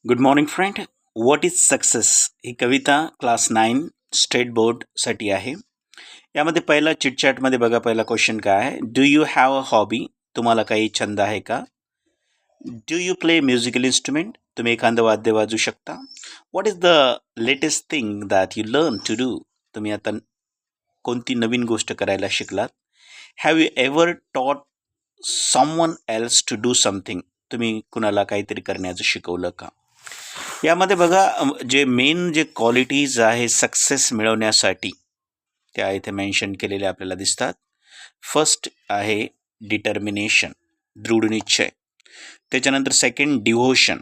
Good morning friend. What is success ही कविता class 9 state बोर्डसाठी आहे. यामध्ये पहिला चिटचॅटमध्ये बघा, पहिला क्वेश्चन काय आहे. Do you have a hobby? तुम्हाला काही छंद आहे का? Do you play musical instrument? तुम्ही एखादं वाद्य वाजू शकता? What is the latest thing that you learn to do? तुम्ही आता कोणती नवीन गोष्ट करायला शिकलात? Have you ever taught someone else to do something? तुम्ही कुणाला काहीतरी करण्याचं शिकवलं का? यामध्ये बघा, जे मेन जे क्वालिटीज आहे सक्सेस मिळवण्यासाठी त्या इथे मेन्शन केलेल्या आपल्याला दिसतात. फर्स्ट आहे डिटर्मिनेशन, दृढ निश्चय. त्याच्यानंतर सेकंड डिव्होशन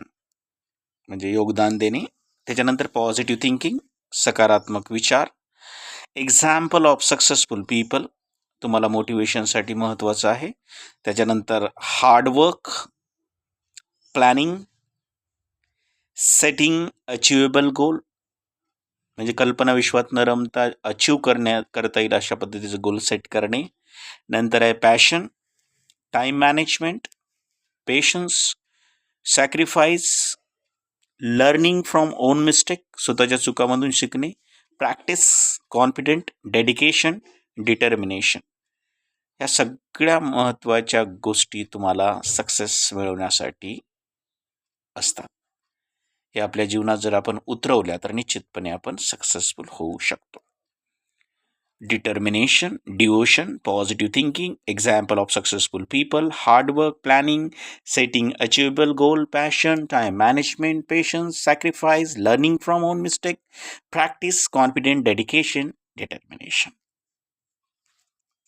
म्हणजे योगदान देणे. त्याच्यानंतर पॉझिटिव्ह थिंकिंग, सकारात्मक विचार. एक्झाम्पल ऑफ सक्सेसफुल पीपल, तुम्हाला मोटिवेशनसाठी महत्त्वाचं आहे. त्याच्यानंतर हार्डवर्क, प्लॅनिंग, सेटिंग अचिवेबल गोल म्हणजे कल्पना विश्वात न रमता अचीव करता येईल अशा पद्धतीचं गोल सेट करणे. नंतर आहे passion, time management, patience, sacrifice, learning from on mistake, स्वतःच्या चुकामधून शिकणे, प्रॅक्टिस, कॉन्फिडेंट, डेडिकेशन, डिटर्मिनेशन. या सगळ्या महत्त्वाच्या गोष्टी तुम्हाला सक्सेस मिळवण्यासाठी असतात. हे आपल्या जीवनात जर आपण उतरवल्या तर निश्चितपणे आपण सक्सेसफुल होऊ शकतो. Determination, devotion, positive thinking, example of successful people, hard work, planning, setting achievable goal, passion, time management, patience, sacrifice, learning from on mistake, practice, confident, dedication, determination.